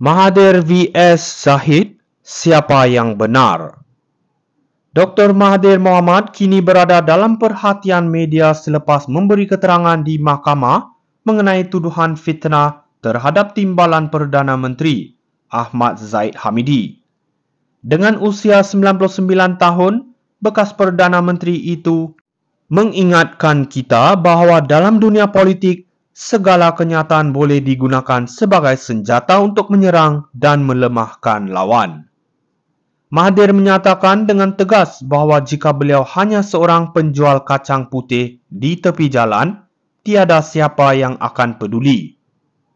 Mahathir vs Zahid, siapa yang benar? Dr. Mahathir Mohamad kini berada dalam perhatian media selepas memberi keterangan di mahkamah mengenai tuduhan fitnah terhadap Timbalan Perdana Menteri Ahmad Zahid Hamidi. Dengan usia 99 tahun, bekas Perdana Menteri itu mengingatkan kita bahawa dalam dunia politik, segala kenyataan boleh digunakan sebagai senjata untuk menyerang dan melemahkan lawan. Mahathir menyatakan dengan tegas bahawa jika beliau hanya seorang penjual kacang putih di tepi jalan, tiada siapa yang akan peduli.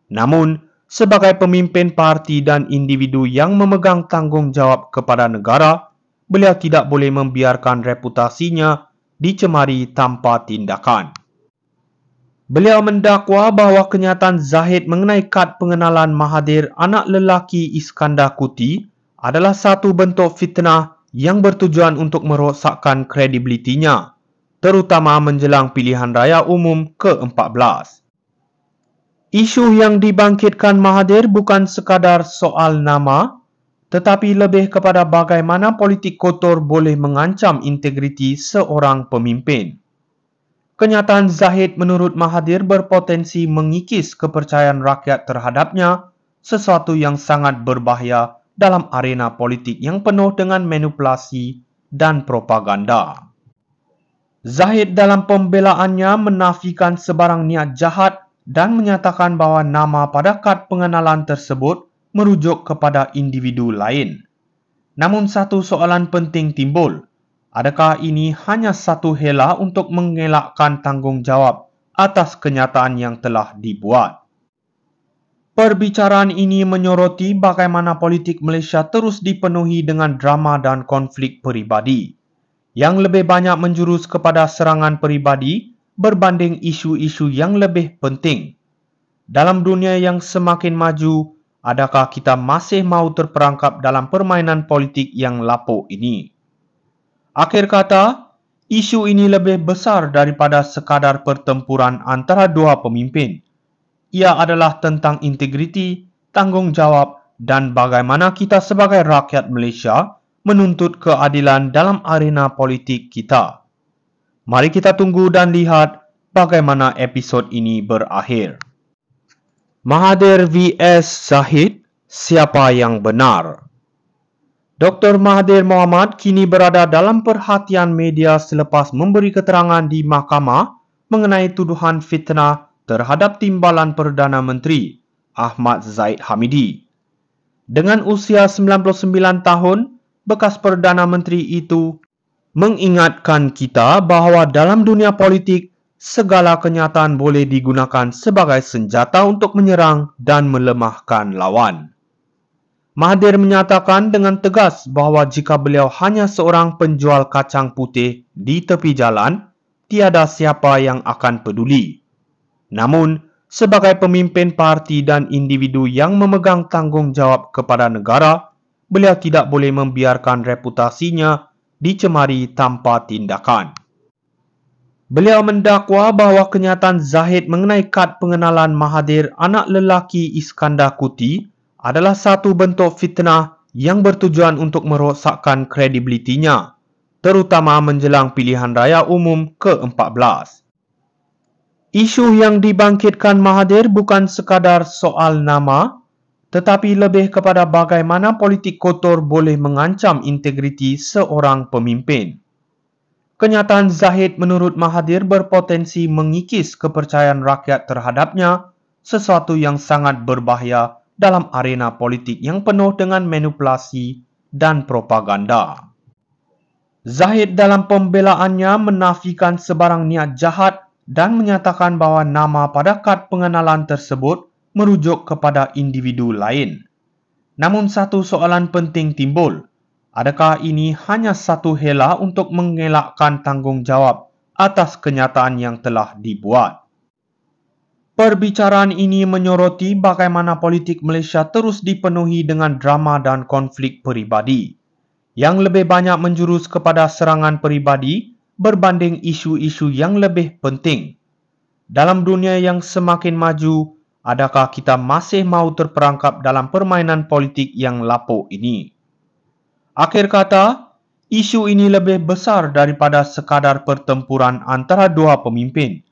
Namun, sebagai pemimpin parti dan individu yang memegang tanggungjawab kepada negara, beliau tidak boleh membiarkan reputasinya dicemari tanpa tindakan. Beliau mendakwa bahawa kenyataan Zahid mengenai kad pengenalan Mahathir anak lelaki Iskandar Kuti adalah satu bentuk fitnah yang bertujuan untuk merosakkan kredibilitinya, terutama menjelang pilihan raya umum ke-14. Isu yang dibangkitkan Mahathir bukan sekadar soal nama, tetapi lebih kepada bagaimana politik kotor boleh mengancam integriti seorang pemimpin. Kenyataan Zahid menurut Mahathir berpotensi mengikis kepercayaan rakyat terhadapnya, sesuatu yang sangat berbahaya dalam arena politik yang penuh dengan manipulasi dan propaganda. Zahid dalam pembelaannya menafikan sebarang niat jahat dan menyatakan bahawa nama pada kad pengenalan tersebut merujuk kepada individu lain. Namun satu soalan penting timbul. Adakah ini hanya satu hela untuk mengelakkan tanggungjawab atas kenyataan yang telah dibuat? Perbicaraan ini menyoroti bagaimana politik Malaysia terus dipenuhi dengan drama dan konflik peribadi, yang lebih banyak menjurus kepada serangan peribadi berbanding isu-isu yang lebih penting. Dalam dunia yang semakin maju, adakah kita masih mahu terperangkap dalam permainan politik yang lapuk ini? Akhir kata, isu ini lebih besar daripada sekadar pertempuran antara dua pemimpin. Ia adalah tentang integriti, tanggungjawab dan bagaimana kita sebagai rakyat Malaysia menuntut keadilan dalam arena politik kita. Mari kita tunggu dan lihat bagaimana episod ini berakhir. Mahathir vs Zahid, siapa yang benar? Dr. Mahathir Mohamad kini berada dalam perhatian media selepas memberi keterangan di mahkamah mengenai tuduhan fitnah terhadap Timbalan Perdana Menteri Ahmad Zahid Hamidi. Dengan usia 99 tahun, bekas Perdana Menteri itu mengingatkan kita bahawa dalam dunia politik, segala kenyataan boleh digunakan sebagai senjata untuk menyerang dan melemahkan lawan. Mahathir menyatakan dengan tegas bahawa jika beliau hanya seorang penjual kacang putih di tepi jalan, tiada siapa yang akan peduli. Namun, sebagai pemimpin parti dan individu yang memegang tanggungjawab kepada negara, beliau tidak boleh membiarkan reputasinya dicemari tanpa tindakan. Beliau mendakwa bahawa kenyataan Zahid mengenai kad pengenalan Mahathir anak lelaki Iskandar Kuti adalah satu bentuk fitnah yang bertujuan untuk merosakkan kredibilitinya, terutama menjelang pilihan raya umum ke-14. Isu yang dibangkitkan Mahathir bukan sekadar soal nama, tetapi lebih kepada bagaimana politik kotor boleh mengancam integriti seorang pemimpin. Kenyataan Zahid menurut Mahathir berpotensi mengikis kepercayaan rakyat terhadapnya, sesuatu yang sangat berbahaya dalam arena politik yang penuh dengan manipulasi dan propaganda. Zahid dalam pembelaannya menafikan sebarang niat jahat dan menyatakan bahawa nama pada kad pengenalan tersebut merujuk kepada individu lain. Namun satu soalan penting timbul. Adakah ini hanya satu hela untuk mengelakkan tanggungjawab atas kenyataan yang telah dibuat? Perbicaraan ini menyoroti bagaimana politik Malaysia terus dipenuhi dengan drama dan konflik peribadi, yang lebih banyak menjurus kepada serangan peribadi berbanding isu-isu yang lebih penting. Dalam dunia yang semakin maju, adakah kita masih mau terperangkap dalam permainan politik yang lapuk ini? Akhir kata, isu ini lebih besar daripada sekadar pertempuran antara dua pemimpin.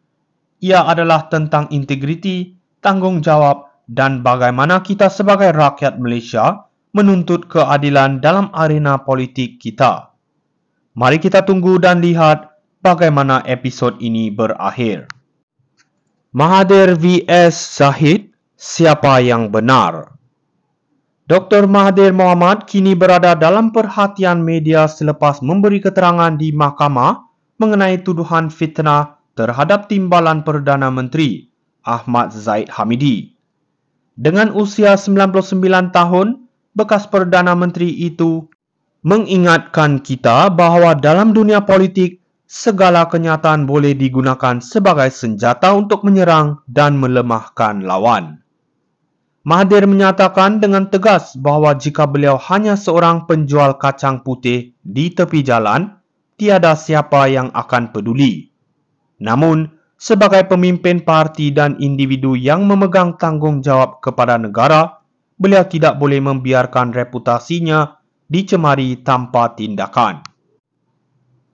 Ia adalah tentang integriti, tanggungjawab dan bagaimana kita sebagai rakyat Malaysia menuntut keadilan dalam arena politik kita. Mari kita tunggu dan lihat bagaimana episod ini berakhir. Mahathir vs Zahid, siapa yang benar? Dr. Mahathir Mohamad kini berada dalam perhatian media selepas memberi keterangan di mahkamah mengenai tuduhan fitnah terhadap timbalan Perdana Menteri Ahmad Zahid Hamidi. Dengan usia 99 tahun, bekas Perdana Menteri itu mengingatkan kita bahawa dalam dunia politik, segala kenyataan boleh digunakan sebagai senjata untuk menyerang dan melemahkan lawan. Mahathir menyatakan dengan tegas bahawa jika beliau hanya seorang penjual kacang putih di tepi jalan, tiada siapa yang akan peduli. Namun, sebagai pemimpin parti dan individu yang memegang tanggungjawab kepada negara, beliau tidak boleh membiarkan reputasinya dicemari tanpa tindakan.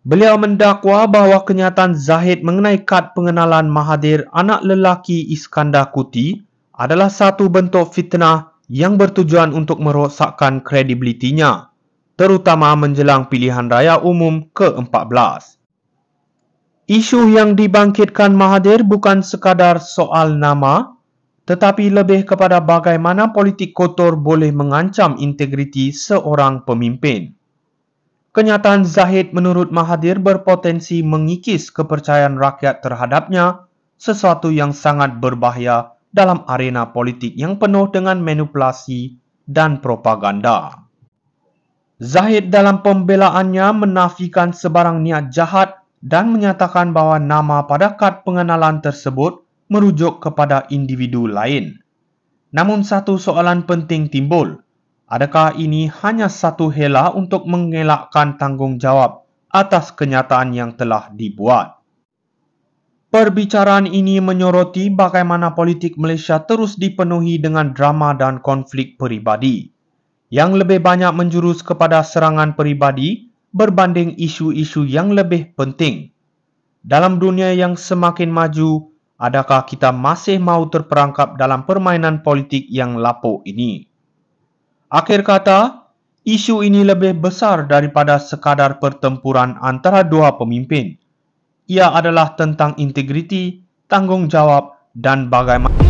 Beliau mendakwa bahawa kenyataan Zahid mengenai kad pengenalan Mahathir anak lelaki Iskandar Kuti adalah satu bentuk fitnah yang bertujuan untuk merosakkan kredibilitinya, terutama menjelang pilihan raya umum ke-14. Isu yang dibangkitkan Mahathir bukan sekadar soal nama, tetapi lebih kepada bagaimana politik kotor boleh mengancam integriti seorang pemimpin. Kenyataan Zahid menurut Mahathir berpotensi mengikis kepercayaan rakyat terhadapnya, sesuatu yang sangat berbahaya dalam arena politik yang penuh dengan manipulasi dan propaganda. Zahid dalam pembelaannya menafikan sebarang niat jahat dan menyatakan bahawa nama pada kad pengenalan tersebut merujuk kepada individu lain. Namun satu soalan penting timbul. Adakah ini hanya satu hela untuk mengelakkan tanggungjawab atas kenyataan yang telah dibuat? Perbicaraan ini menyoroti bagaimana politik Malaysia terus dipenuhi dengan drama dan konflik peribadi, yang lebih banyak menjurus kepada serangan peribadi berbanding isu-isu yang lebih penting. Dalam dunia yang semakin maju, adakah kita masih mau terperangkap dalam permainan politik yang lapuk ini? Akhir kata, isu ini lebih besar daripada sekadar pertempuran antara dua pemimpin. Ia adalah tentang integriti, tanggungjawab dan bagaimana